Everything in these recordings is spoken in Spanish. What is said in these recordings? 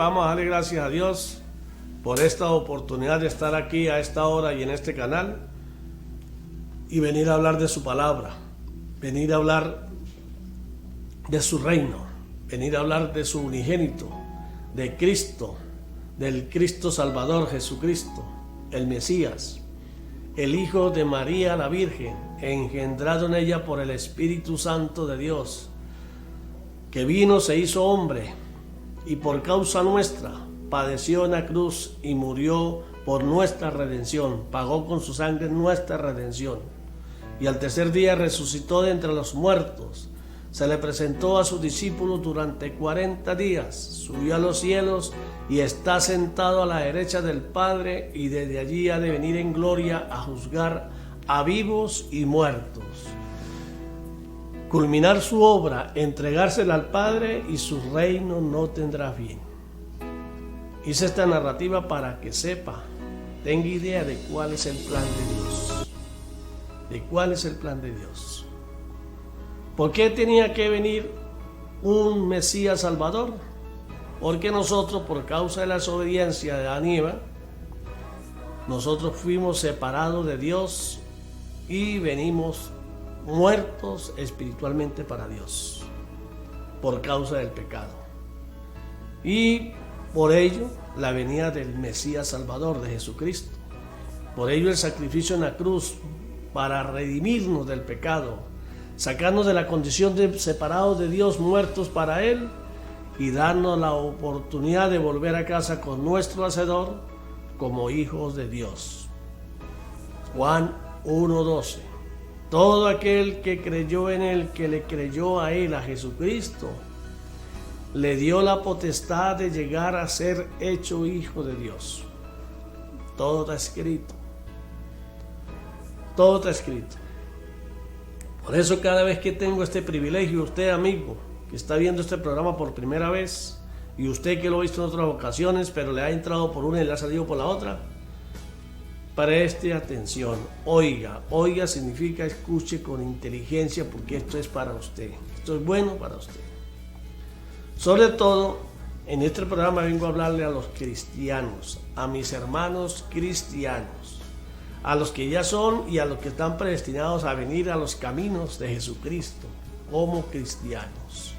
vamos a darle gracias a Dios por esta oportunidad de estar aquí a esta hora y en este canal y venir a hablar de su palabra, venir a hablar de su reino, venir a hablar de su unigénito, de Cristo, del Cristo Salvador Jesucristo, el Mesías, el Hijo de María la Virgen, engendrado en ella por el Espíritu Santo de Dios, que vino, se hizo hombre y por causa nuestra padeció en la cruz y murió por nuestra redención, pagó con su sangre nuestra redención, y al tercer día resucitó de entre los muertos. Se le presentó a sus discípulos durante 40 días, subió a los cielos y está sentado a la derecha del Padre, y desde allí ha de venir en gloria a juzgar a vivos y muertos. Culminar su obra, entregársela al Padre, y su reino no tendrá fin. Hice esta narrativa para que sepa, tenga idea de cuál es el plan de Dios. De cuál es el plan de Dios. ¿Por qué tenía que venir un Mesías Salvador? Porque nosotros, por causa de la desobediencia de Adán y Eva, nosotros fuimos separados de Dios y venimos muertos espiritualmente para Dios, por causa del pecado. Y por ello, la venida del Mesías Salvador, de Jesucristo. Por ello, el sacrificio en la cruz, para redimirnos del pecado, sacarnos de la condición de separados de Dios, muertos para Él, y darnos la oportunidad de volver a casa con nuestro Hacedor como hijos de Dios. Juan 1:12. Todo aquel que creyó en Él, que le creyó a Él, a Jesucristo, le dio la potestad de llegar a ser hecho hijo de Dios. Todo está escrito. Todo está escrito. Por eso cada vez que tengo este privilegio, usted amigo que está viendo este programa por primera vez, y usted que lo ha visto en otras ocasiones, pero le ha entrado por una y le ha salido por la otra, preste atención, oiga significa escuche con inteligencia, porque esto es para usted, esto es bueno para usted. Sobre todo, en este programa vengo a hablarle a los cristianos, a mis hermanos cristianos, a los que ya son y a los que están predestinados a venir a los caminos de Jesucristo como cristianos.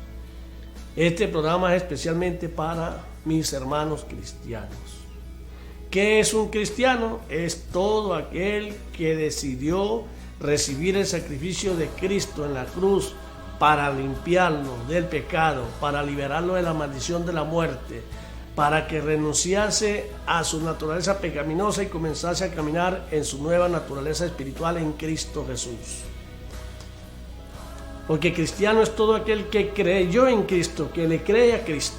Este programa es especialmente para mis hermanos cristianos. ¿Qué es un cristiano? Es todo aquel que decidió recibir el sacrificio de Cristo en la cruz para limpiarlo del pecado, para liberarlo de la maldición de la muerte, para que renunciase a su naturaleza pecaminosa y comenzase a caminar en su nueva naturaleza espiritual en Cristo Jesús. Porque cristiano es todo aquel que creyó en Cristo, que le cree a Cristo.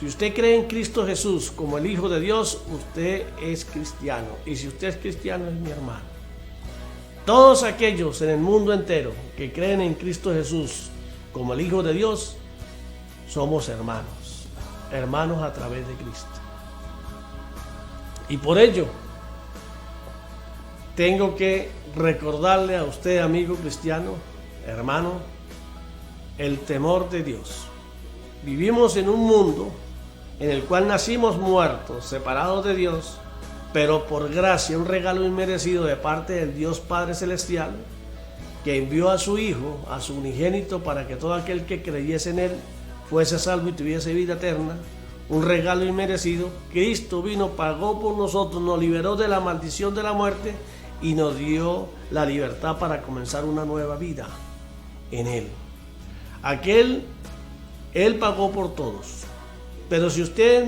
Si usted cree en Cristo Jesús como el Hijo de Dios, usted es cristiano. Y si usted es cristiano, es mi hermano. Todos aquellos en el mundo entero que creen en Cristo Jesús como el Hijo de Dios, somos hermanos. Hermanos a través de Cristo. Y por ello, tengo que recordarle a usted, amigo cristiano, hermano, el temor de Dios. Vivimos en un mundo en el cual nacimos muertos, separados de Dios, pero por gracia, un regalo inmerecido de parte del Dios Padre Celestial, que envió a su Hijo, a su unigénito, para que todo aquel que creyese en Él fuese salvo y tuviese vida eterna. Un regalo inmerecido. Cristo vino, pagó por nosotros, nos liberó de la maldición de la muerte y nos dio la libertad para comenzar una nueva vida en Él. Él pagó por todos. Pero si usted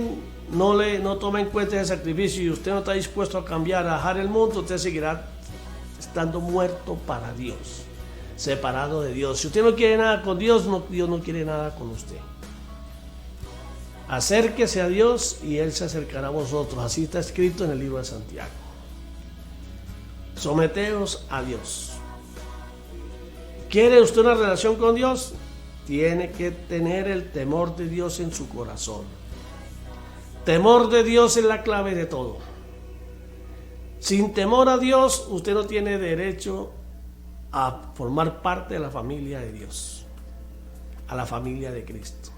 no toma en cuenta ese sacrificio y usted no está dispuesto a cambiar, a dejar el mundo, usted seguirá estando muerto para Dios, separado de Dios. Si usted no quiere nada con Dios, Dios no quiere nada con usted. Acérquese a Dios y Él se acercará a vosotros. Así está escrito en el libro de Santiago. Someteos a Dios. ¿Quiere usted una relación con Dios? Tiene que tener el temor de Dios en su corazón. Temor de Dios es la clave de todo. Sin temor a Dios, usted no tiene derecho a formar parte de la familia de Dios, a la familia de Cristo.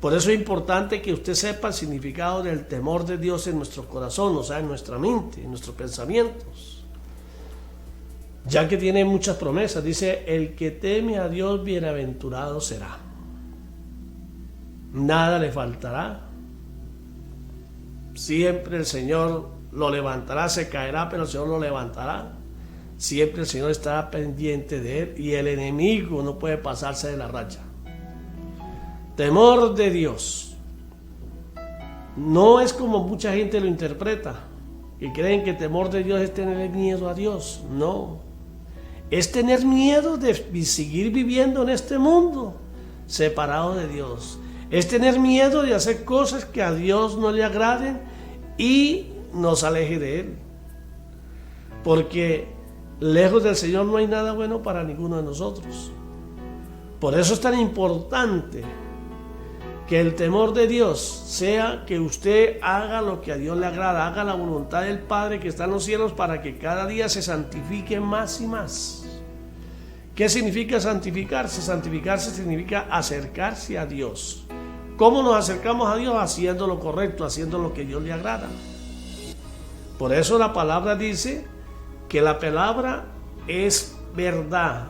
Por eso es importante que usted sepa el significado del temor de Dios en nuestro corazón, o sea, en nuestra mente, en nuestros pensamientos. Ya que tiene muchas promesas, dice, el que teme a Dios bienaventurado será. Nada le faltará. Siempre el Señor lo levantará, se caerá, pero el Señor lo levantará. Siempre el Señor estará pendiente de él y el enemigo no puede pasarse de la raya. Temor de Dios. No es como mucha gente lo interpreta, que creen que temor de Dios es tener miedo a Dios. No. Es tener miedo de seguir viviendo en este mundo separado de Dios. Es tener miedo de hacer cosas que a Dios no le agraden y nos aleje de Él. Porque lejos del Señor no hay nada bueno para ninguno de nosotros. Por eso es tan importante que el temor de Dios sea que usted haga lo que a Dios le agrada, haga la voluntad del Padre que está en los cielos para que cada día se santifique más y más. ¿Qué significa santificarse? Santificarse significa acercarse a Dios. ¿Cómo nos acercamos a Dios? Haciendo lo correcto, haciendo lo que a Dios le agrada. Por eso la palabra dice que la palabra es verdad,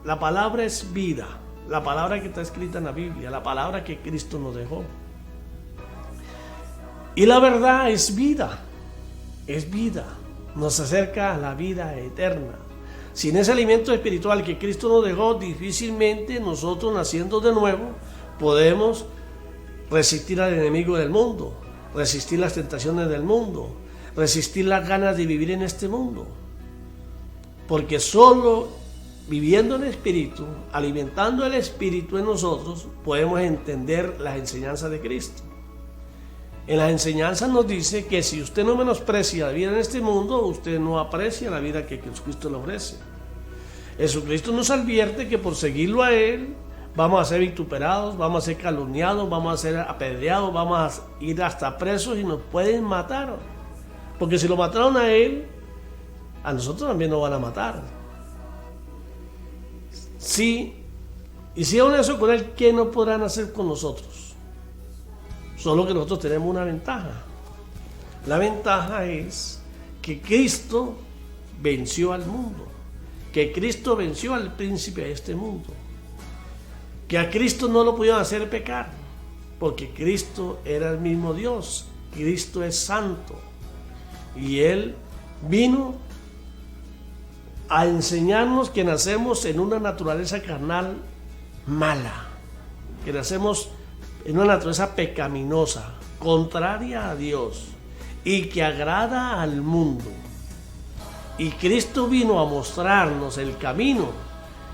la palabra es vida, la palabra que está escrita en la Biblia, la palabra que Cristo nos dejó. Y la verdad es vida, nos acerca a la vida eterna. Sin ese alimento espiritual que Cristo nos dejó, difícilmente nosotros, naciendo de nuevo, podemos resistir al enemigo del mundo, resistir las tentaciones del mundo, resistir las ganas de vivir en este mundo. Porque solo viviendo en el Espíritu, alimentando el Espíritu en nosotros, podemos entender las enseñanzas de Cristo. En las enseñanzas nos dice que si usted no menosprecia la vida en este mundo, usted no aprecia la vida que Jesucristo le ofrece. Jesucristo nos advierte que por seguirlo a Él, vamos a ser vituperados, vamos a ser calumniados, vamos a ser apedreados, vamos a ir hasta presos y nos pueden matar. Porque si lo mataron a Él, a nosotros también nos van a matar. Si hicieron eso con Él, ¿qué no podrán hacer con nosotros? Solo que nosotros tenemos una ventaja. La ventaja es que Cristo venció al mundo, que Cristo venció al príncipe de este mundo, que a Cristo no lo pudieron hacer pecar, porque Cristo era el mismo Dios, Cristo es santo, y Él vino a enseñarnos que nacemos en una naturaleza carnal mala, que nacemos en una naturaleza pecaminosa, contraria a Dios y que agrada al mundo. Y Cristo vino a mostrarnos el camino.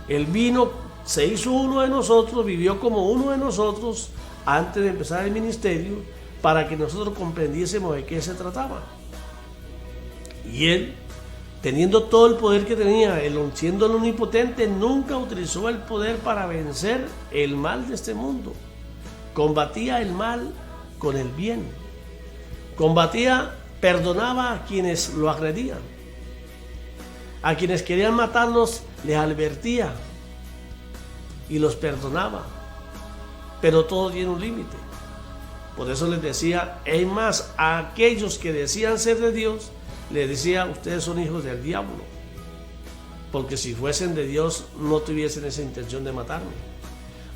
Él vino, se hizo uno de nosotros, vivió como uno de nosotros antes de empezar el ministerio, para que nosotros comprendiésemos de qué se trataba. Y Él, teniendo todo el poder que tenía, siendo el omnipotente, nunca utilizó el poder para vencer el mal de este mundo. Combatía el mal con el bien. Perdonaba a quienes lo agredían. A quienes querían matarlos, les advertía y los perdonaba. Pero todo tiene un límite. Por eso les decía, es más, a aquellos que decían ser de Dios, les decía, ustedes son hijos del diablo. Porque si fuesen de Dios, no tuviesen esa intención de matarme.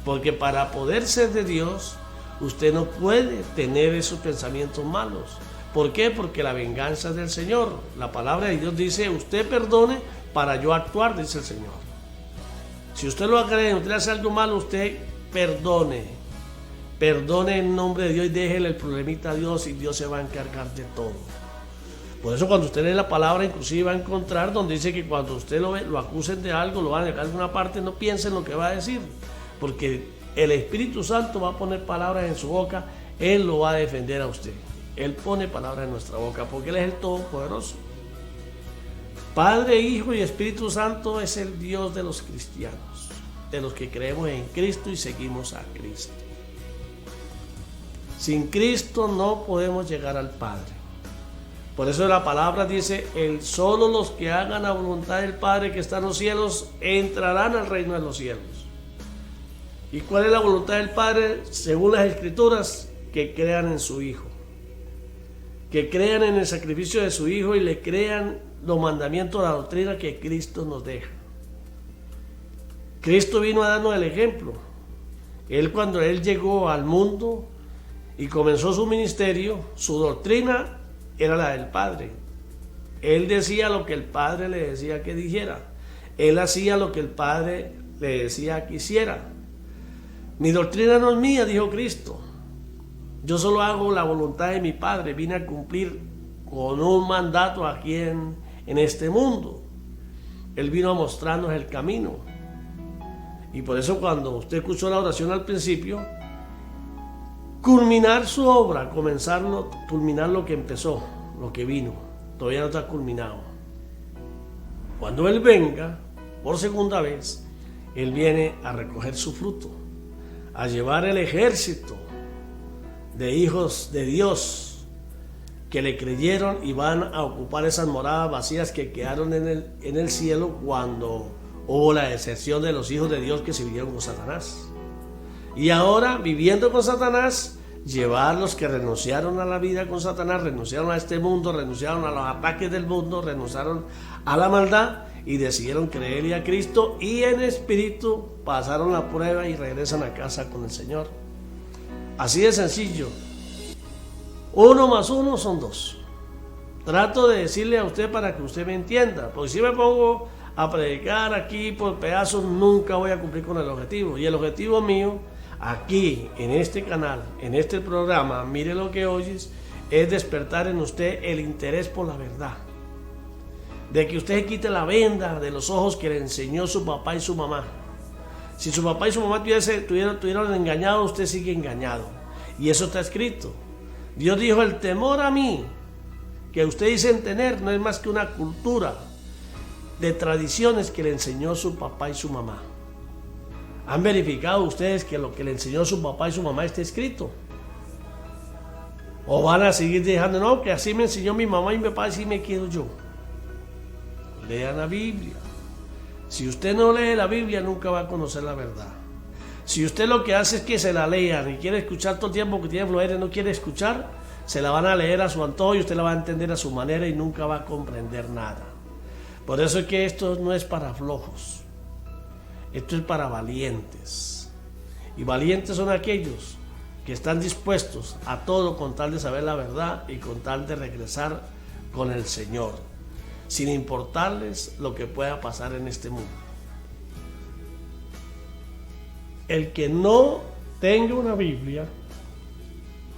Porque para poder ser de Dios, usted no puede tener esos pensamientos malos. ¿Por qué? Porque la venganza es del Señor. La palabra de Dios dice, usted perdone para yo actuar, dice el Señor. Si usted lo agrede, usted hace algo malo, usted perdone. Perdone en nombre de Dios y déjele el problemita a Dios y Dios se va a encargar de todo. Por eso cuando usted lee la palabra, inclusive va a encontrar donde dice que cuando usted lo acusen de algo, lo van a dejar en alguna parte, no piense en lo que va a decir. Porque el Espíritu Santo va a poner palabras en su boca, Él lo va a defender a usted. Él pone palabras en nuestra boca porque Él es el Todopoderoso. Padre, Hijo y Espíritu Santo es el Dios de los cristianos, de los que creemos en Cristo y seguimos a Cristo. Sin Cristo no podemos llegar al Padre. Por eso la palabra dice, solo los que hagan la voluntad del Padre que está en los cielos entrarán al reino de los cielos. ¿Y cuál es la voluntad del Padre según las Escrituras? Que crean en su Hijo. Que crean en el sacrificio de su Hijo y le crean los mandamientos, la doctrina que Cristo nos deja. Cristo vino a darnos el ejemplo. Cuando Él llegó al mundo y comenzó su ministerio, su doctrina era la del Padre. Él decía lo que el Padre le decía que dijera. Él hacía lo que el Padre le decía que hiciera. Mi doctrina no es mía, dijo Cristo. Yo solo hago la voluntad de mi Padre. Vine a cumplir con un mandato aquí en este mundo. Él vino a mostrarnos el camino. Y por eso cuando usted escuchó la oración al principio, culminar su obra, culminar lo que empezó, lo que vino, todavía no está culminado. Cuando Él venga, por segunda vez, Él viene a recoger su fruto, a llevar el ejército de hijos de Dios que le creyeron y van a ocupar esas moradas vacías que quedaron en el cielo cuando hubo la deserción de los hijos de Dios que se vivieron con Satanás. Y ahora, viviendo con Satanás, llevar los que renunciaron a la vida con Satanás, renunciaron a este mundo, renunciaron a los ataques del mundo, renunciaron a la maldad y decidieron creerle a Cristo y en espíritu pasaron la prueba y regresan a casa con el Señor. Así de sencillo. 1 más 1 son 2. Trato de decirle a usted para que usted me entienda, porque si me pongo a predicar aquí por pedazos, nunca voy a cumplir con el objetivo. Y el objetivo mío, aquí, en este canal, en este programa, mire lo que oyes, es despertar en usted el interés por la verdad. De que usted quite la venda de los ojos que le enseñó su papá y su mamá. Si su papá y su mamá tuvieron engañado, usted sigue engañado. Y eso está escrito. Dios dijo, el temor a mí, que ustedes dicen tener, no es más que una cultura de tradiciones que le enseñó su papá y su mamá. ¿Han verificado ustedes que lo que le enseñó su papá y su mamá está escrito? ¿O van a seguir dejando, no, que así me enseñó mi mamá y mi papá, así me quiero yo? Lean la Biblia. Si usted no lee la Biblia, nunca va a conocer la verdad. Si usted lo que hace es que se la lean y quiere escuchar todo el tiempo que tiene flojera y no quiere escuchar, se la van a leer a su antojo y usted la va a entender a su manera y nunca va a comprender nada. Por eso es que esto no es para flojos. Esto es para valientes. Y valientes son aquellos que están dispuestos a todo con tal de saber la verdad y con tal de regresar con el Señor, sin importarles lo que pueda pasar en este mundo. El que no tenga una Biblia,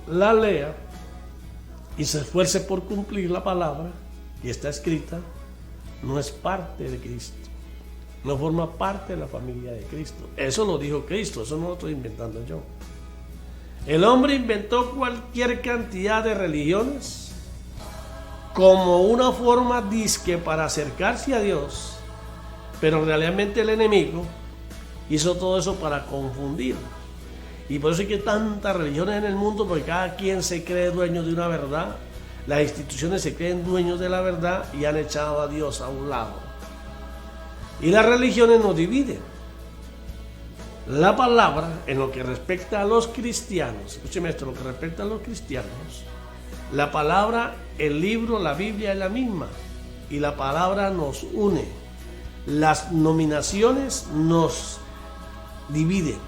la lea y se esfuerce por cumplir la palabra que está escrita, no es parte de Cristo, no forma parte de la familia de Cristo. Eso lo dijo Cristo, eso no lo estoy inventando yo. El hombre inventó cualquier cantidad de religiones como una forma disque para acercarse a Dios, pero realmente el enemigo hizo todo eso para confundir. Y por eso hay que tantas religiones en el mundo, porque cada quien se cree dueño de una verdad. Las instituciones se creen dueños de la verdad y han echado a Dios a un lado. Y las religiones nos dividen. La palabra, en lo que respecta a los cristianos, escúcheme esto, en lo que respecta a los cristianos, la palabra, el libro, la Biblia es la misma. Y la palabra nos une. Las nominaciones nos dividen.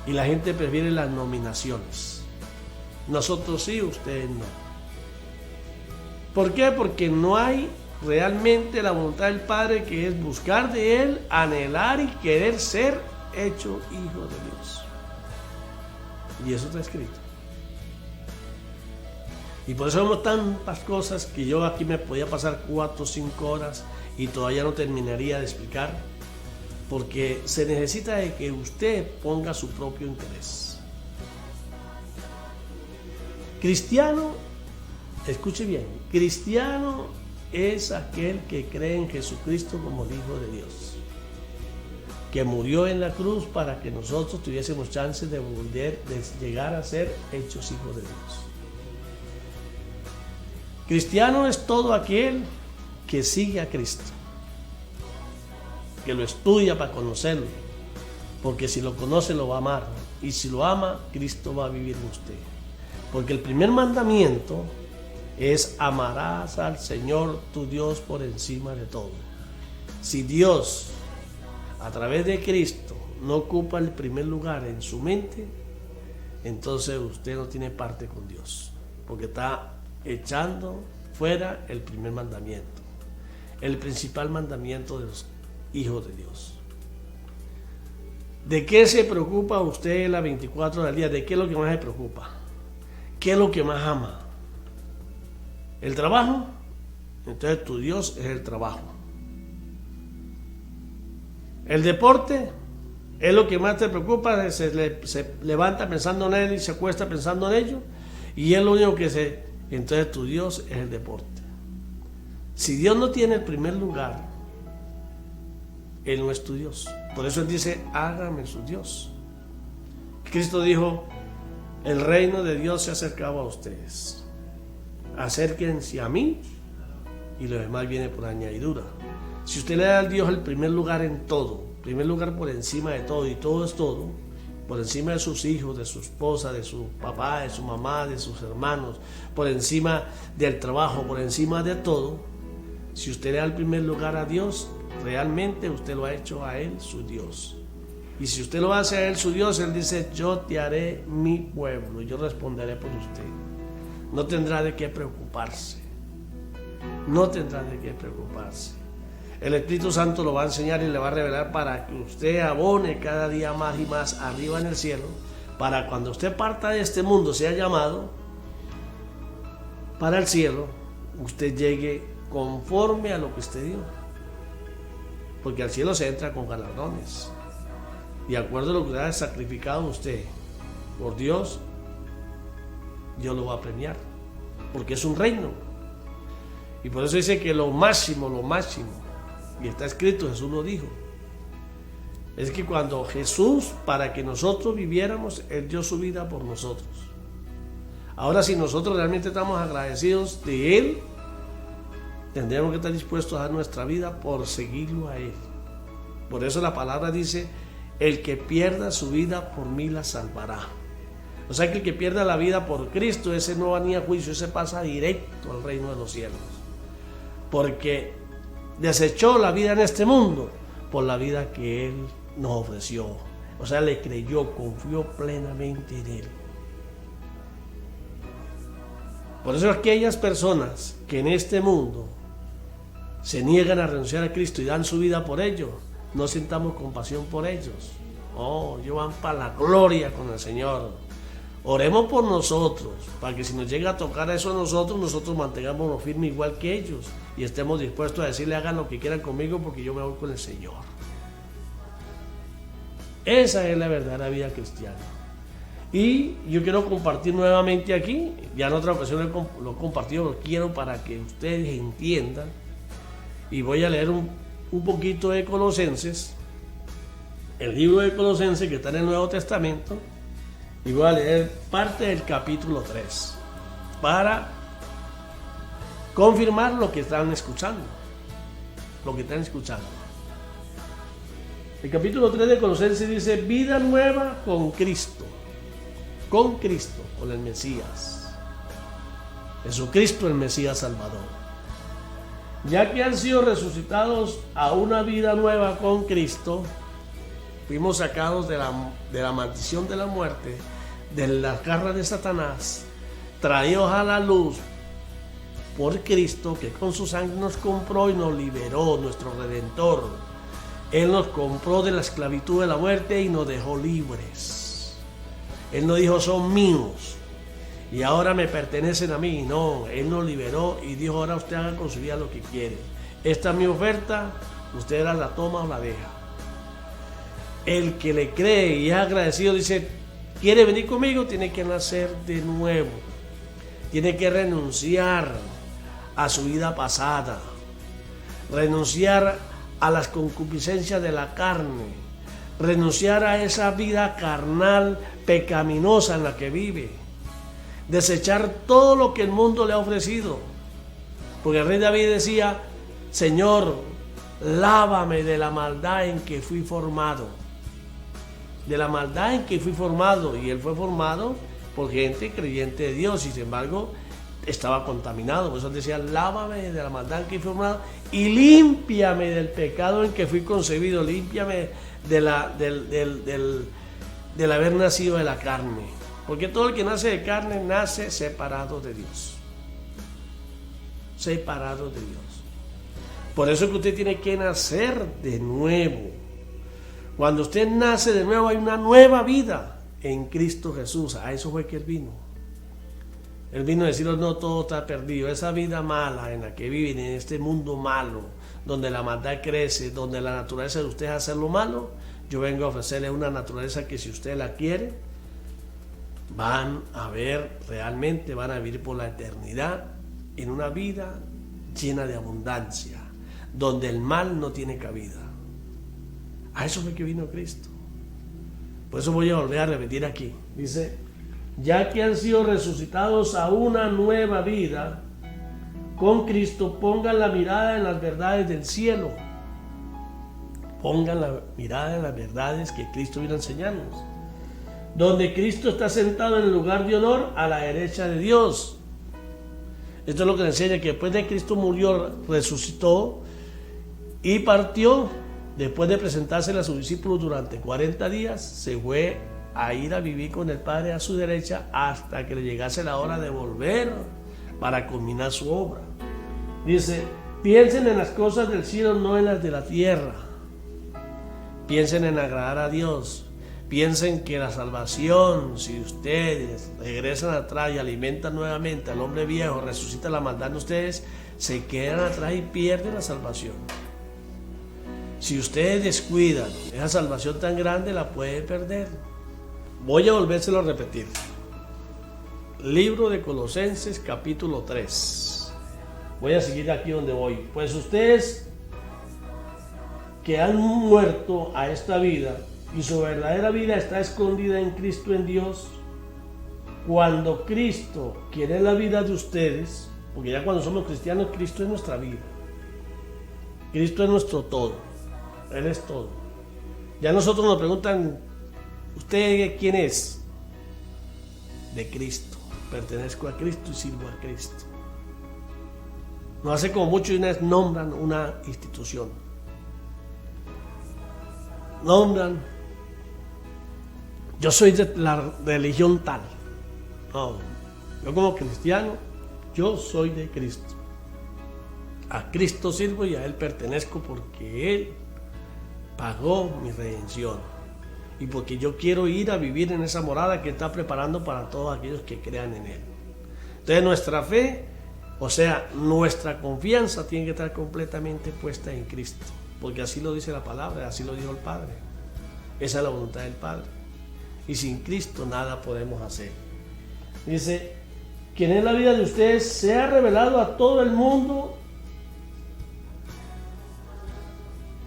Y la gente prefiere las nominaciones. Nosotros sí, ustedes no. ¿Por qué? Porque no hay realmente la voluntad del Padre, que es buscar de Él, anhelar y querer ser hecho hijo de Dios. Y eso está escrito. Y por eso vemos tantas cosas que yo aquí me podía pasar 4 o 5 horas y todavía no terminaría de explicar, porque se necesita de que usted ponga su propio interés. Cristiano, escuche bien, cristiano es aquel que cree en Jesucristo como el Hijo de Dios, que murió en la cruz para que nosotros tuviésemos chances de llegar a ser hechos hijos de Dios. Cristiano es todo aquel que sigue a Cristo, que lo estudia para conocerlo, Porque si lo conoce, lo va a amar. Y si lo ama, Cristo va a vivir en usted. Porque el primer mandamiento es: amarás al Señor tu Dios por encima de todo. Si Dios, a través de Cristo, no ocupa el primer lugar en su mente, entonces usted no tiene parte con Dios. Porque está echando fuera el primer mandamiento. El principal mandamiento de los hijos de Dios. ¿De qué se preocupa usted las 24 del día? ¿De qué es lo que más se preocupa? ¿Qué es lo que más ama? ¿El trabajo? Entonces tu Dios es el trabajo. ¿El deporte? ¿Es lo que más te preocupa? Se levanta pensando en él y se acuesta pensando en ello. Y es lo único que se... Entonces tu Dios es el deporte. Si Dios no tiene el primer lugar, Él no es tu Dios. Por eso Él dice: hágame su Dios. Cristo dijo: el reino de Dios se ha acercado a ustedes. Acérquense a mí y lo demás viene por añadidura. Si usted le da a Dios el primer lugar en todo, primer lugar por encima de todo, y todo es todo, por encima de sus hijos, de su esposa, de su papá, de su mamá, de sus hermanos, por encima del trabajo, por encima de todo, si usted le da el primer lugar a Dios, realmente usted lo ha hecho a Él su Dios. Y si usted lo hace a Él su Dios, Él dice: yo te haré mi pueblo, yo responderé por usted. No tendrá de qué preocuparse. No tendrá de qué preocuparse. El Espíritu Santo lo va a enseñar y le va a revelar para que usted abone cada día más y más arriba en el cielo, para cuando usted parta de este mundo, sea llamado para el cielo, usted llegue conforme a lo que usted dio. Porque al cielo se entra con galardones. Y de acuerdo a lo que ha sacrificado usted por Dios, Dios lo va a premiar. Porque es un reino. Y por eso dice que lo máximo, y está escrito, Jesús lo dijo, es que cuando Jesús, para que nosotros viviéramos, Él dio su vida por nosotros. Ahora, si nosotros realmente estamos agradecidos de Él, tendríamos que estar dispuestos a dar nuestra vida por seguirlo a Él. Por eso la palabra dice: el que pierda su vida por mí la salvará. O sea que el que pierda la vida por Cristo, ese no va ni a juicio, ese pasa directo al reino de los cielos. Porque desechó la vida en este mundo por la vida que Él nos ofreció. O sea, le creyó, confió plenamente en Él. Por eso aquellas personas que en este mundo se niegan a renunciar a Cristo y dan su vida por ello, no sintamos compasión por ellos. Oh, ellos van para la gloria con el Señor. Oremos por nosotros, para que si nos llega a tocar eso a nosotros mantengámonos firmes igual que ellos y estemos dispuestos a decirle: hagan lo que quieran conmigo porque yo me voy con el Señor. Esa es la verdadera vida cristiana. Y yo quiero compartir nuevamente aquí, ya en otra ocasión lo he compartido, lo quiero para que ustedes entiendan. Y voy a leer un poquito de Colosenses, el libro de Colosenses que está en el Nuevo Testamento, y voy a leer parte del capítulo 3 para confirmar lo que están escuchando. El capítulo 3 de Colosenses dice: vida nueva con Cristo, con el Mesías, Jesucristo el Mesías Salvador. Ya que han sido resucitados a una vida nueva con Cristo, fuimos sacados de la maldición de la muerte, de las garras de Satanás, traídos a la luz por Cristo, que con su sangre nos compró y nos liberó, nuestro Redentor. Él nos compró de la esclavitud de la muerte y nos dejó libres. Él no dijo: son míos y ahora me pertenecen a mí. No, Él nos liberó y dijo: ahora usted haga con su vida lo que quiere. Esta es mi oferta, usted la toma o la deja. El que le cree y es agradecido dice: quiere venir conmigo, tiene que nacer de nuevo. Tiene que renunciar a su vida pasada, renunciar a las concupiscencias de la carne, renunciar a esa vida carnal pecaminosa en la que vive, desechar todo lo que el mundo le ha ofrecido. Porque el rey David decía: Señor, lávame de la maldad en que fui formado. de la maldad en que fui formado. Y él fue formado por gente creyente de Dios y sin embargo estaba contaminado. Por eso decía, lávame de la maldad en que fui formado y límpiame del pecado en que fui concebido, límpiame del haber nacido de la carne. Porque todo el que nace de carne nace separado de Dios. Separado de Dios. Por eso es que usted tiene que nacer de nuevo. Cuando usted nace de nuevo hay una nueva vida en Cristo Jesús. A eso fue que Él vino. Él vino a decirnos, no todo está perdido. Esa vida mala en la que viven, en este mundo malo, donde la maldad crece, donde la naturaleza de usted es hacer lo malo, yo vengo a ofrecerle una naturaleza que si usted la quiere, van a ver realmente, van a vivir por la eternidad en una vida llena de abundancia, donde el mal no tiene cabida. A eso fue que vino Cristo. Por eso voy a volver a repetir aquí. Dice, ya que han sido resucitados a una nueva vida con Cristo, pongan la mirada en las verdades del cielo. Pongan la mirada en las verdades que Cristo vino a enseñarnos. Donde Cristo está sentado en el lugar de honor a la derecha de Dios. Esto es lo que le enseña, que después de Cristo murió, resucitó y partió. Después de presentársele a sus discípulos durante 40 días, se fue a ir a vivir con el Padre a su derecha hasta que le llegase la hora de volver para culminar su obra. Dice, piensen en las cosas del cielo, no en las de la tierra. Piensen en agradar a Dios. Piensen que la salvación, si ustedes regresan atrás y alimentan nuevamente al hombre viejo, resucita la maldad de ustedes, se quedan atrás y pierden la salvación. Si ustedes descuidan esa salvación tan grande, la pueden perder. Voy a volvérselo a repetir. Libro de Colosenses, capítulo 3. Voy a seguir aquí donde voy. Pues ustedes que han muerto a esta vida y su verdadera vida está escondida en Cristo, en Dios, cuando Cristo quiere la vida de ustedes, porque ya cuando somos cristianos, Cristo es nuestra vida. Cristo es nuestro todo. Él es todo. Ya nosotros nos preguntan, ¿usted quién es? De Cristo. Pertenezco a Cristo y sirvo a Cristo. No hace como muchos nombran una institución. Nombran, yo soy de la religión tal. No, yo como cristiano, yo soy de Cristo. A Cristo sirvo y a Él pertenezco porque Él pagó mi redención y porque yo quiero ir a vivir en esa morada que está preparando para todos aquellos que crean en Él. Entonces nuestra fe, o sea, nuestra confianza tiene que estar completamente puesta en Cristo, porque así lo dice la palabra, así lo dijo el Padre. Esa es la voluntad del Padre, y sin Cristo nada podemos hacer. Dice, quien es la vida de ustedes se ha revelado a todo el mundo.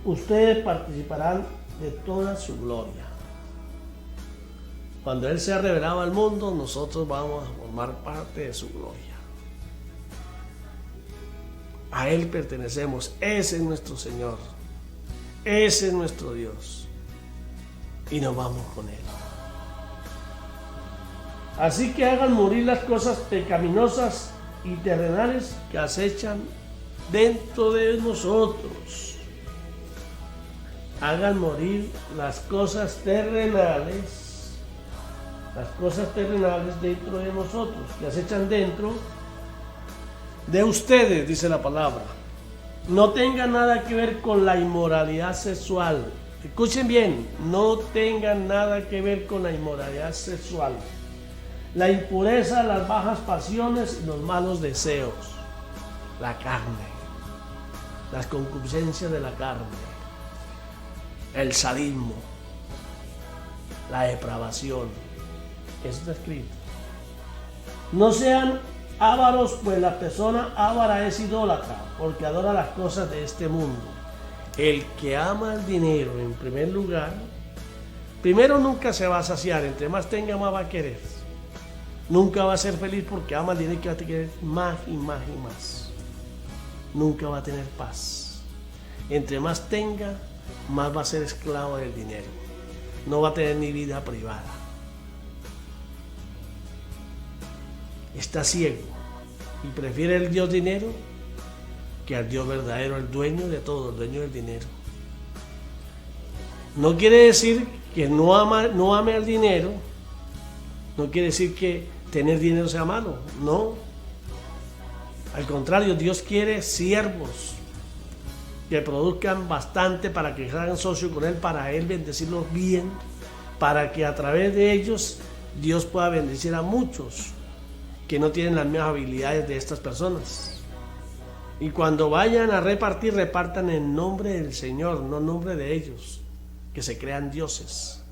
Ustedes participarán de toda su gloria. Cuando Él se ha revelado al mundo, nosotros vamos a formar parte de su gloria. A Él pertenecemos. Ese es nuestro Señor. Ese es nuestro Dios. Y nos vamos con Él. Así que hagan morir las cosas pecaminosas y terrenales que acechan dentro de nosotros. Hagan morir las cosas terrenales dentro de nosotros, que acechan dentro de ustedes, dice la palabra. No tengan nada que ver con la inmoralidad sexual. Escuchen bien, no tengan nada que ver con la inmoralidad sexual, la impureza, las bajas pasiones y los malos deseos, la carne, las concupiscencias de la carne, el sadismo, la depravación. Eso está escrito. No sean ávaros, pues la persona ávara es idólatra, porque adora las cosas de este mundo. El que ama el dinero, en primer lugar, primero nunca se va a saciar. Entre más tenga, más va a querer. Nunca va a ser feliz porque ama el dinero, que va a querer más y más y más. Nunca va a tener paz. Entre más tenga, más va a ser esclavo del dinero. no va a tener ni vida privada. Está ciego y prefiere el Dios dinero que al Dios verdadero, el dueño de todo, el dueño del dinero. No quiere decir que no ame al dinero, no quiere decir que tener dinero sea malo, no. Al contrario, Dios quiere siervos que produzcan bastante para que hagan socio con Él, para Él bendecirlos bien, para que a través de ellos Dios pueda bendecir a muchos que no tienen las mismas habilidades de estas personas. Y cuando vayan a repartir, repartan en nombre del Señor, no en nombre de ellos, que se crean dioses.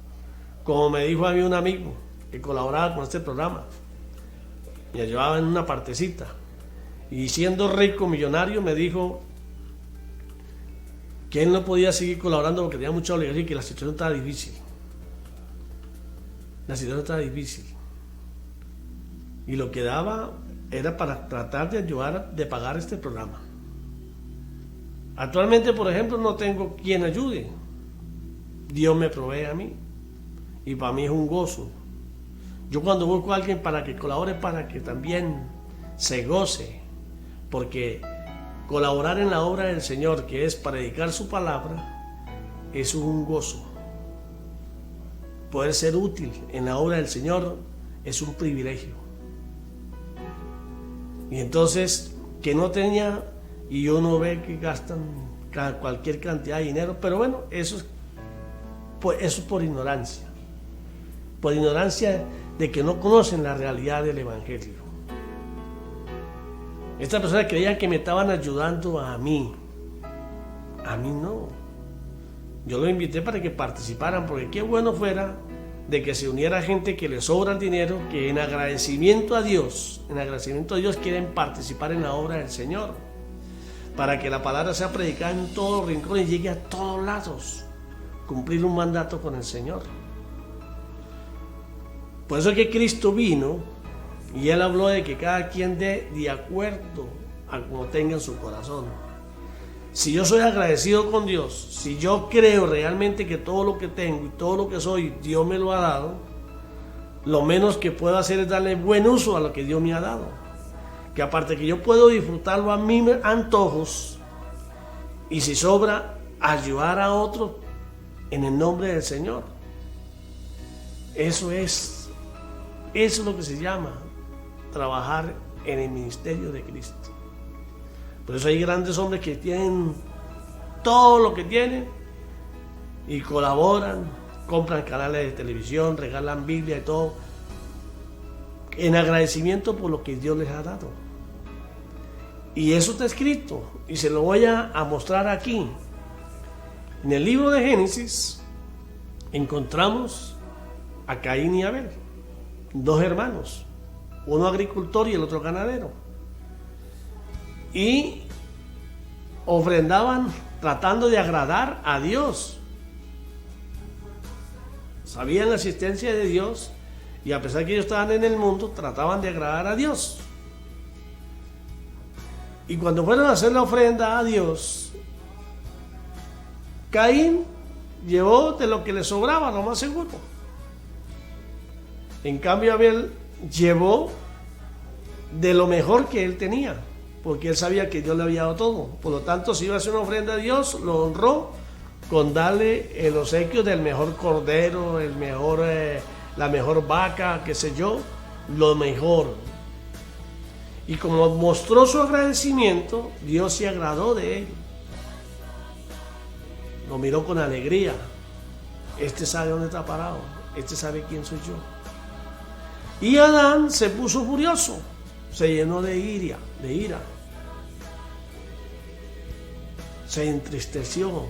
Como me dijo a mí un amigo que colaboraba con este programa, me ayudaba en una partecita, y siendo rico, millonario, me dijo que él no podía seguir colaborando porque tenía mucha obligación y que la situación estaba difícil. La situación estaba difícil. Y lo que daba era para tratar de ayudar, de pagar este programa. Actualmente, por ejemplo, no tengo quien ayude. Dios me provee a mí. Y para mí es un gozo. Yo cuando busco a alguien para que colabore, para que también se goce. Porque colaborar en la obra del Señor, que es predicar su palabra, es un gozo. Poder ser útil en la obra del Señor es un privilegio. Y entonces, que no tenía, y uno ve que gastan cualquier cantidad de dinero, pero bueno, eso es por ignorancia. Por ignorancia de que no conocen la realidad del Evangelio. Estas personas creían que me estaban ayudando a mí. A mí no. Yo los invité para que participaran, porque qué bueno fuera de que se uniera gente que les sobra el dinero, que en agradecimiento a Dios quieren participar en la obra del Señor, para que la palabra sea predicada en todos los rincones y llegue a todos lados, cumplir un mandato con el Señor. Por eso es que Cristo vino y Él habló de que cada quien dé de acuerdo a como tenga en su corazón. Si yo soy agradecido con Dios, si yo creo realmente que todo lo que tengo y todo lo que soy, Dios me lo ha dado, lo menos que puedo hacer es darle buen uso a lo que Dios me ha dado. Que aparte que yo puedo disfrutarlo a mis antojos, y si sobra, ayudar a otros en el nombre del Señor. Eso es lo que se llama trabajar en el ministerio de Cristo. Por eso hay grandes hombres que tienen todo lo que tienen y colaboran, compran canales de televisión, regalan Biblia y todo, en agradecimiento por lo que Dios les ha dado. Y eso está escrito, y se lo voy a mostrar aquí. En el libro de Génesis encontramos a Caín y Abel, dos hermanos, uno agricultor y el otro ganadero. Y ofrendaban tratando de agradar a Dios. Sabían la existencia de Dios y a pesar que ellos estaban en el mundo, trataban de agradar a Dios. Y cuando fueron a hacer la ofrenda a Dios, Caín llevó de lo que le sobraba, lo más seguro. En cambio, Abel llevó de lo mejor que él tenía, porque él sabía que Dios le había dado todo. Por lo tanto, si iba a hacer una ofrenda a Dios, lo honró con darle el obsequio del mejor cordero, la mejor vaca, qué sé yo, lo mejor. Y como mostró su agradecimiento, Dios se agradó de él. Lo miró con alegría. Este sabe dónde está parado, este sabe quién soy yo. Y Adán se puso furioso, se llenó de ira. Se entristeció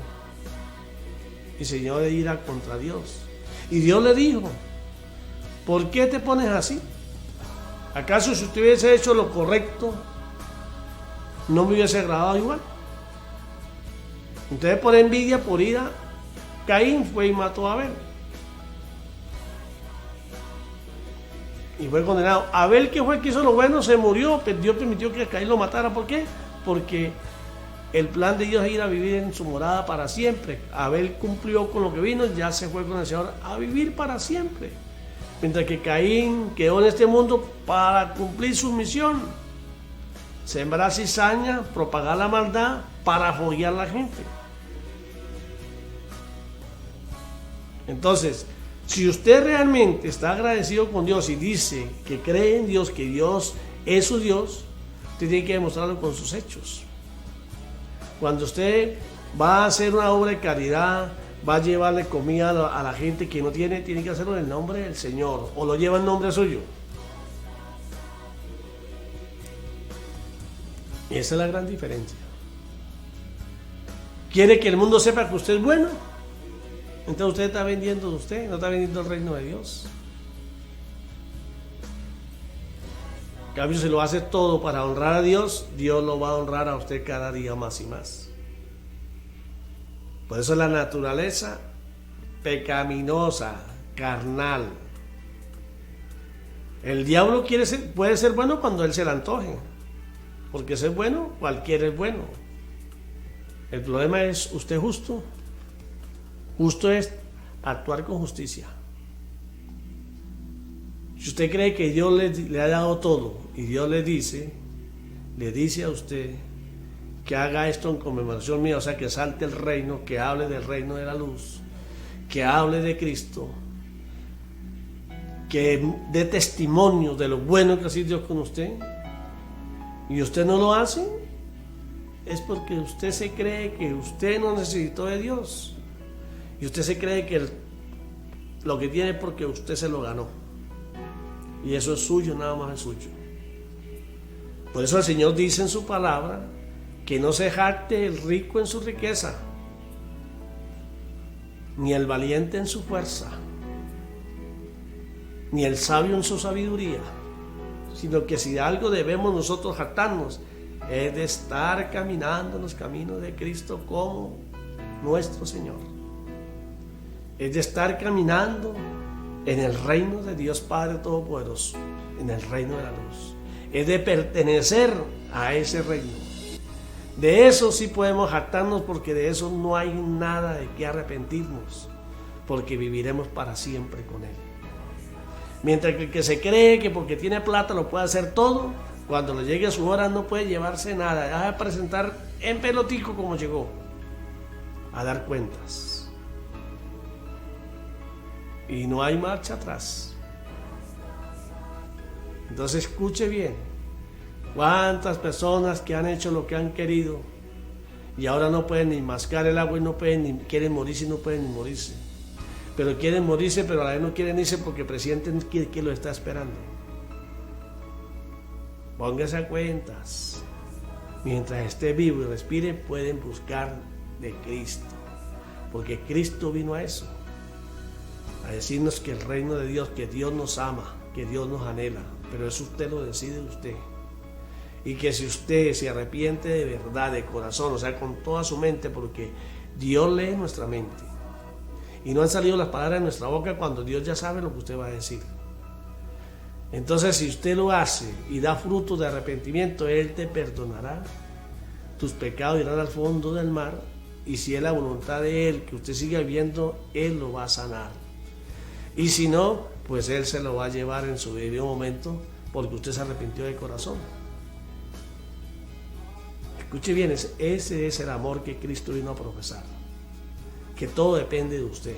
y se llenó de ira contra Dios. Y Dios le dijo: ¿por qué te pones así? ¿Acaso si usted hubiese hecho lo correcto, no me hubiese agradado igual? Entonces, por envidia, por ira, Caín fue y mató a Abel. Y fue condenado. Abel, que fue el que hizo lo bueno, se murió, pero Dios permitió que Caín lo matara. ¿Por qué? Porque El plan de Dios es ir a vivir en su morada para siempre. Abel cumplió con lo que vino, ya se fue con el Señor a vivir para siempre. Mientras que Caín quedó en este mundo para cumplir su misión. Sembrar cizaña, propagar la maldad para joder a la gente. Entonces, si usted realmente está agradecido con Dios y dice que cree en Dios, que Dios es su Dios, usted tiene que demostrarlo con sus hechos. Cuando usted va a hacer una obra de caridad, va a llevarle comida a la gente que no tiene, tiene que hacerlo en el nombre del Señor, o lo lleva en nombre suyo. Esa es la gran diferencia. ¿Quiere que el mundo sepa que usted es bueno? Entonces usted está vendiendo usted, no está vendiendo el reino de Dios. En cambio, si lo hace todo para honrar a Dios, Dios lo va a honrar a usted cada día más y más. Por eso la naturaleza pecaminosa, carnal. El diablo puede ser bueno cuando él se le antoje. Porque ser bueno, cualquiera es bueno. El problema es, ¿usted es justo? Justo es actuar con justicia. Si usted cree que Dios le ha dado todo y Dios le dice a usted que haga esto en conmemoración mía, o sea, que salte el reino, que hable del reino de la luz, que hable de Cristo, que dé testimonio de lo bueno que ha sido Dios con usted, y usted no lo hace, es porque usted se cree que usted no necesitó de Dios. Y usted se cree que lo que tiene es porque usted se lo ganó. Y eso es suyo, nada más es suyo. Por eso el Señor dice en su palabra que no se jacte el rico en su riqueza, ni el valiente en su fuerza, ni el sabio en su sabiduría, sino que si de algo debemos nosotros jactarnos es de estar caminando en los caminos de Cristo como nuestro Señor. Es de estar caminando en el reino de Dios Padre Todopoderoso, en el reino de la luz. Es de pertenecer a ese reino. De eso sí podemos jactarnos, porque de eso no hay nada de qué arrepentirnos, porque viviremos para siempre con Él. Mientras que el que se cree que porque tiene plata lo puede hacer todo, cuando le llegue a su hora no puede llevarse nada, va a presentar en pelotico como llegó, a dar cuentas. Y no hay marcha atrás. Entonces escuche bien, cuántas personas que han hecho lo que han querido y ahora no pueden ni mascar el agua y no pueden ni quieren morirse y no pueden ni morirse. Pero quieren morirse, pero a la vez no quieren irse porque presienten que lo está esperando. Póngase a cuentas. Mientras esté vivo y respire, pueden buscar de Cristo. Porque Cristo vino a eso. A decirnos que el reino de Dios, que Dios nos ama, que Dios nos anhela. Pero eso usted lo decide usted. Y que si usted se arrepiente de verdad, de corazón, o sea, con toda su mente, porque Dios lee nuestra mente. Y no han salido las palabras de nuestra boca cuando Dios ya sabe lo que usted va a decir. Entonces, si usted lo hace y da fruto de arrepentimiento, Él te perdonará. Tus pecados irán al fondo del mar. Y si es la voluntad de Él que usted siga viviendo, Él lo va a sanar. Y si no, pues Él se lo va a llevar en su debido momento, porque usted se arrepintió de corazón. Escuche bien, ese es el amor que Cristo vino a profesar. Que todo depende de usted.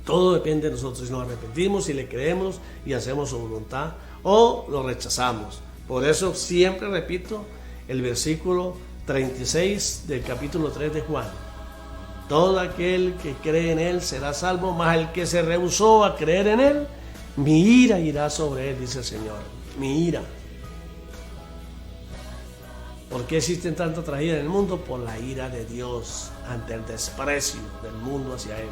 Todo depende de nosotros. Si nos arrepentimos, si le creemos y hacemos su voluntad, o lo rechazamos. Por eso siempre repito el versículo 36 del capítulo 3 de Juan. Todo aquel que cree en Él será salvo, mas el que se rehusó a creer en Él, mi ira irá sobre él, dice el Señor. Mi ira. ¿Por qué existen tanta tragedia en el mundo? Por la ira de Dios ante el desprecio del mundo hacia Él.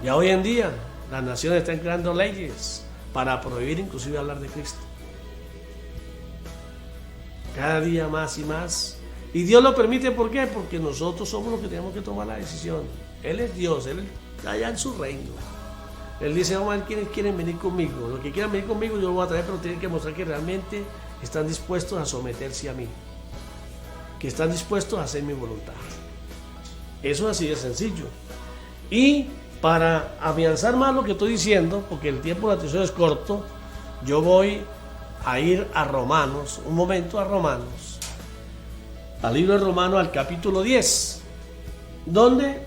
Ya hoy en día las naciones están creando leyes para prohibir inclusive hablar de Cristo. Cada día más y más. Y Dios lo permite, ¿por qué? Porque nosotros somos los que tenemos que tomar la decisión. Él es Dios, Él está allá en su reino. Él dice, vamos a ver quiénes quieren venir conmigo. Los que quieran venir conmigo yo los voy a traer, pero tienen que mostrar que realmente están dispuestos a someterse a mí. que están dispuestos a hacer mi voluntad. Eso así de sencillo. Y para afianzar más lo que estoy diciendo, porque el tiempo de la atención es corto, yo voy a ir a Romanos, un momento a Romanos, al libro de Romanos, al capítulo 10, donde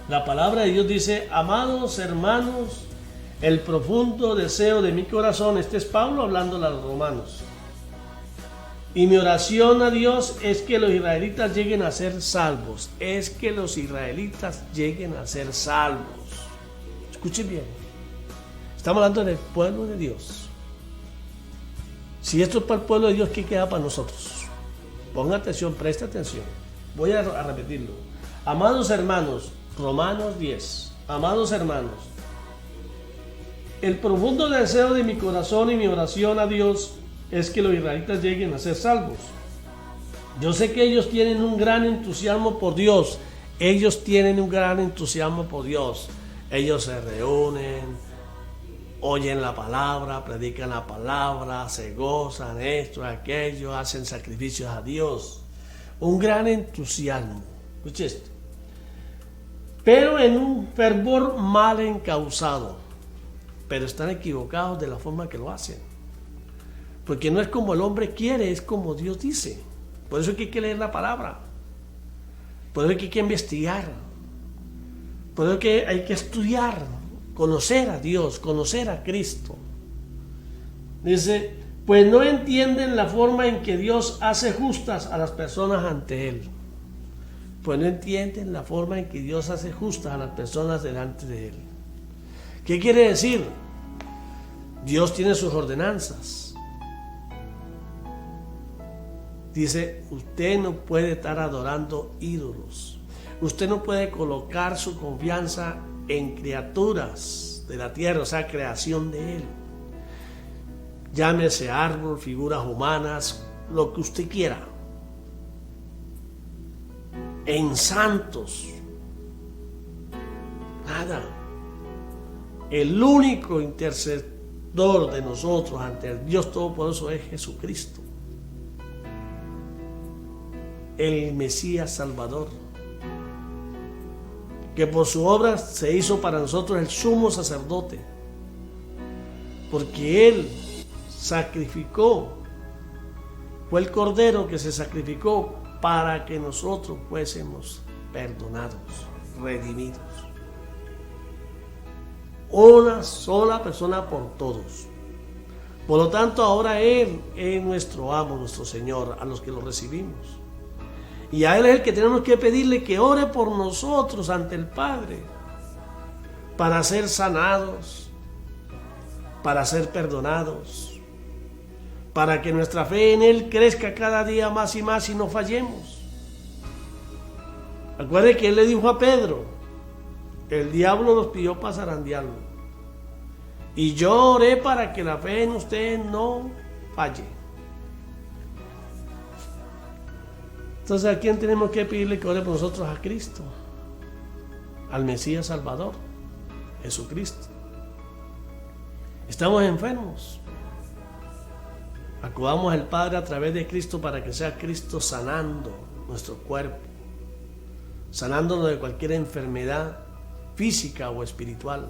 la palabra de Dios dice: amados hermanos, el profundo deseo de mi corazón, este es Pablo hablando a los romanos, y mi oración a Dios es que los israelitas lleguen a ser salvos. Es que los israelitas lleguen a ser salvos. Escuchen bien. Estamos hablando del pueblo de Dios. Si esto es para el pueblo de Dios, ¿qué queda para nosotros? Ponga atención, presta atención. Voy a repetirlo. Amados hermanos, Romanos 10. Amados hermanos, el profundo deseo de mi corazón y mi oración a Dios es que los israelitas lleguen a ser salvos. Yo sé que ellos tienen un gran entusiasmo por Dios. Ellos tienen un gran entusiasmo por Dios. Ellos se reúnen, oyen la palabra, predican la palabra, se gozan esto, aquello, hacen sacrificios a Dios. Un gran entusiasmo. Escuche esto. Pero en un fervor mal encausado. Pero están equivocados de la forma que lo hacen. Porque no es como el hombre quiere, es como Dios dice. Por eso es que hay que leer la palabra. Por eso es que hay que investigar. Por eso es que hay que estudiar, conocer a Dios, conocer a Cristo. Dice, pues no entienden la forma en que Dios hace justas a las personas ante Él. Pues no entienden la forma en que Dios hace justas a las personas delante de Él. ¿Qué quiere decir? Dios tiene sus ordenanzas. Dice, usted no puede estar adorando ídolos. Usted no puede colocar su confianza en criaturas de la tierra, o sea, creación de Él. Llámese árbol, figuras humanas, lo que usted quiera. En santos. Nada. El único intercesor de nosotros ante el Dios Todopoderoso es Jesucristo. El Mesías Salvador, que por su obra se hizo para nosotros el sumo sacerdote, porque Él sacrificó, fue el cordero que se sacrificó para que nosotros fuésemos perdonados, redimidos. Una sola persona por todos. Por lo tanto, ahora Él es nuestro amo, nuestro Señor, a los que lo recibimos. Y a Él es el que tenemos que pedirle que ore por nosotros ante el Padre, para ser sanados, para ser perdonados, para que nuestra fe en Él crezca cada día más y más y no fallemos. Acuérdense que Él le dijo a Pedro, el diablo nos pidió para zarandearlo, y yo oré para que la fe en ustedes no falle. Entonces, ¿a quién tenemos que pedirle que ore por nosotros? A Cristo, al Mesías Salvador, Jesucristo. Estamos enfermos. Acudamos al Padre a través de Cristo para que sea Cristo sanando nuestro cuerpo, sanándonos de cualquier enfermedad física o espiritual,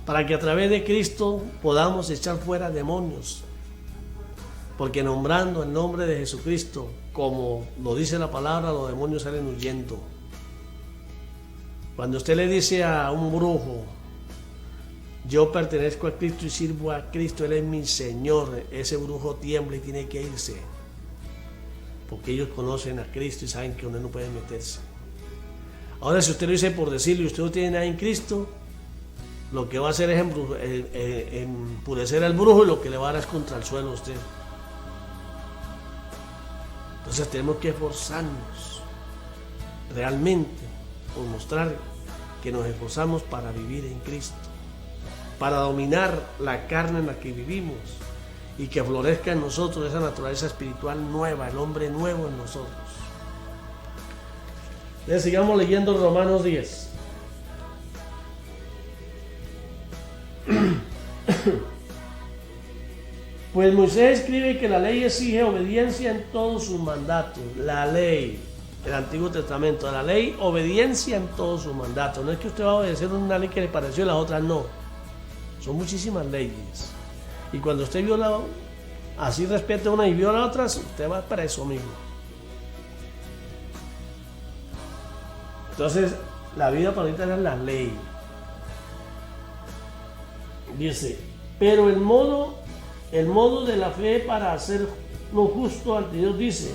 para que a través de Cristo podamos echar fuera demonios. Porque nombrando el nombre de Jesucristo, como lo dice la palabra, los demonios salen huyendo. Cuando usted le dice a un brujo, yo pertenezco a Cristo y sirvo a Cristo, Él es mi Señor, ese brujo tiembla y tiene que irse. Porque ellos conocen a Cristo y saben que donde no pueden meterse. Ahora, si usted lo dice por decirlo y usted no tiene nada en Cristo, lo que va a hacer es empurecer al brujo, y lo que le va a dar es contra el suelo a usted. Entonces tenemos que esforzarnos realmente por mostrar que nos esforzamos para vivir en Cristo, para dominar la carne en la que vivimos y que florezca en nosotros esa naturaleza espiritual nueva, el hombre nuevo en nosotros. Sigamos leyendo Romanos 10. Pues Moisés escribe que la ley exige obediencia en todos sus mandatos. La ley, el Antiguo Testamento, la ley, obediencia en todos sus mandatos. No es que usted va a obedecer una ley que le pareció y las otras no. Son muchísimas leyes. Y cuando usted viola, así respeta una y viola otras, usted va preso, amigo. Entonces, la vida para ahorita es la ley. Dice, pero el modo de la fe para hacer lo justo ante Dios dice,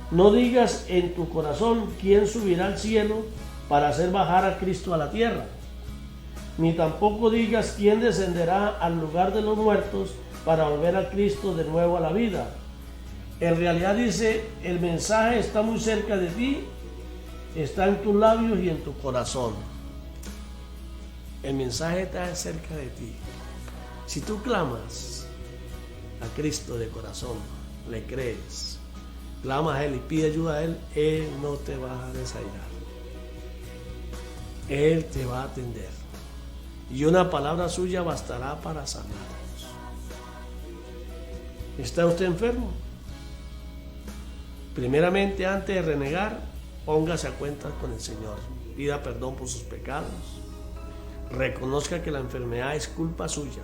no digas en tu corazón quién subirá al cielo para hacer bajar a Cristo a la tierra, ni tampoco digas quién descenderá al lugar de los muertos para volver a Cristo de nuevo a la vida. En realidad dice, el mensaje está muy cerca de ti, está en tus labios y en tu corazón. El mensaje está cerca de ti. Si tú clamas a Cristo de corazón, le crees, clamas a Él y pide ayuda a Él, Él no te va a desairar. Él te va a atender. Y una palabra suya bastará para sanarnos. ¿Está usted enfermo? Primeramente, antes de renegar, póngase a cuentas con el Señor. Pida perdón por sus pecados. Reconozca que la enfermedad es culpa suya.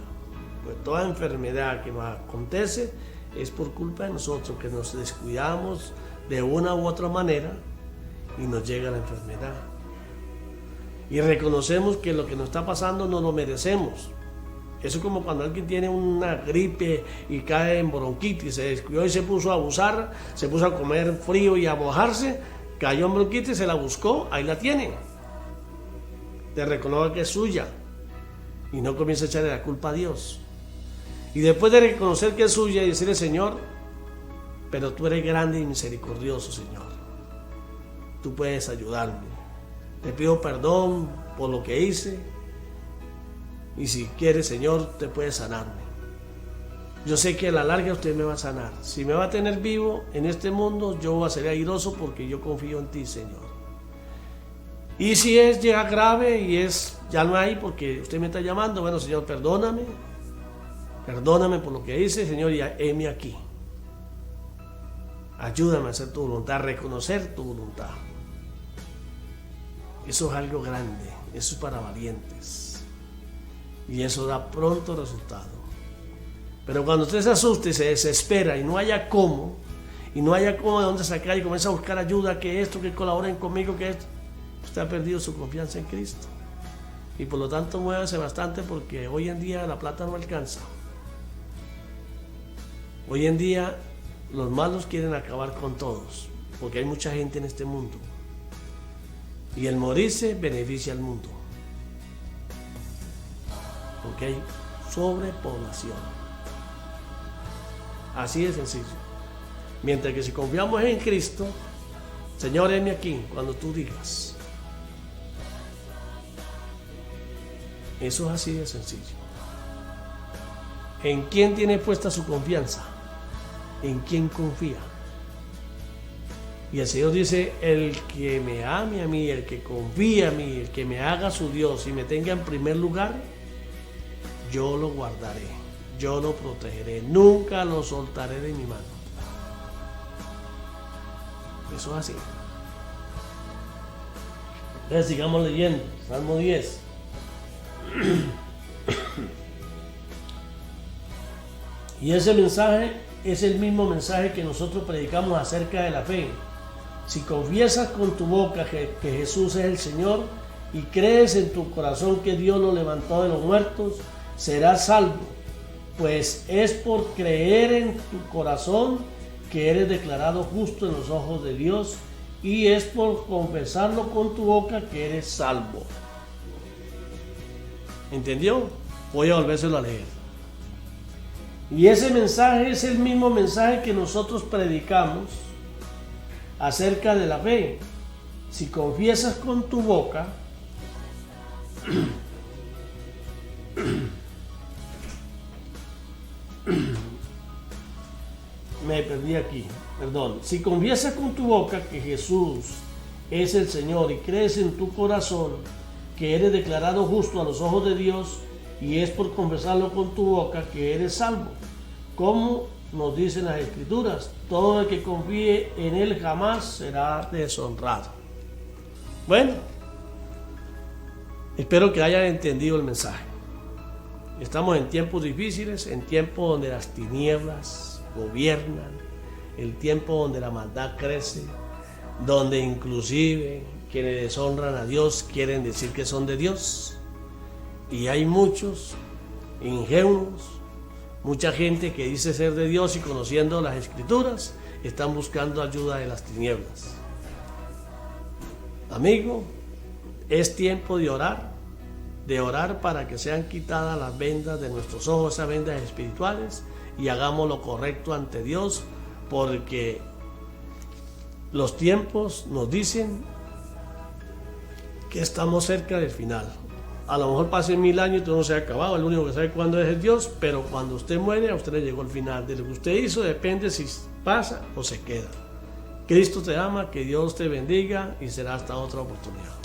Pues toda enfermedad que nos acontece es por culpa de nosotros, que nos descuidamos de una u otra manera y nos llega la enfermedad. Y reconocemos que lo que nos está pasando no lo merecemos. Eso es como cuando alguien tiene una gripe y cae en bronquitis, se descuidó y se puso a abusar, se puso a comer frío y a mojarse, cayó en bronquitis, se la buscó, ahí la tiene. Te reconoce que es suya y no comienza a echarle la culpa a Dios. Y después de reconocer que es suya y decirle, Señor, pero tú eres grande y misericordioso, Señor, tú puedes ayudarme. Te pido perdón por lo que hice y si quieres, Señor, te puedes sanarme. Yo sé que a la larga usted me va a sanar. Si me va a tener vivo en este mundo, yo voy a ser airoso porque yo confío en ti, Señor. Y si es ya grave y ya no hay porque usted me está llamando, bueno, Señor, perdóname por lo que hice, Señor, y heme aquí. Ayúdame a hacer tu voluntad, a reconocer tu voluntad. Eso es algo grande, eso es para valientes. Y eso da pronto resultado. Pero cuando usted se asuste y se desespera y no haya cómo de dónde sacar y comienza a buscar ayuda, que esto, que colaboren conmigo, que esto, usted ha perdido su confianza en Cristo. Y por lo tanto muévase bastante porque hoy en día la plata no alcanza. Hoy en día los malos quieren acabar con todos, porque hay mucha gente en este mundo. Y el morirse beneficia al mundo, porque hay sobrepoblación. Así de sencillo. Mientras que si confiamos en Cristo, Señor, heme aquí cuando tú digas. Eso es así de sencillo. ¿En quién tiene puesta su confianza? ¿En quién confía? Y el Señor dice, el que me ame a mí, el que confía a mí, el que me haga su Dios y me tenga en primer lugar, yo lo guardaré, yo lo protegeré, nunca lo soltaré de mi mano. Eso es así. Entonces sigamos leyendo, Salmo 10. Y ese mensaje es el mismo mensaje que nosotros predicamos acerca de la fe. Si confiesas con tu boca que Jesús es el Señor y crees en tu corazón que Dios lo levantó de los muertos, serás salvo, pues es por creer en tu corazón que eres declarado justo en los ojos de Dios y es por confesarlo con tu boca que eres salvo. ¿Entendió? Voy a volvérselo a leer. Y ese mensaje es el mismo mensaje que nosotros predicamos acerca de la fe. Si confiesas con tu boca me perdí aquí, perdón. Si confiesas con tu boca que Jesús es el Señor y crees en tu corazón que eres declarado justo a los ojos de Dios y es por confesarlo con tu boca que eres salvo. como nos dicen las Escrituras, todo el que confíe en Él jamás será deshonrado. Bueno, espero que hayan entendido el mensaje. Estamos en tiempos difíciles, en tiempos donde las tinieblas gobiernan, el tiempo donde la maldad crece, donde inclusive quienes deshonran a Dios quieren decir que son de Dios. Y hay muchos ingenuos, mucha gente que dice ser de Dios y conociendo las Escrituras, están buscando ayuda de las tinieblas. Amigo, es tiempo de orar para que sean quitadas las vendas de nuestros ojos, esas vendas espirituales, y hagamos lo correcto ante Dios, porque los tiempos nos dicen que estamos cerca del final. A lo mejor pasen 1000 años y todo no se ha acabado, el único que sabe cuándo es el Dios, pero cuando usted muere, a usted le llegó el final. De lo que usted hizo depende si pasa o se queda. Cristo te ama, que Dios te bendiga y será hasta otra oportunidad.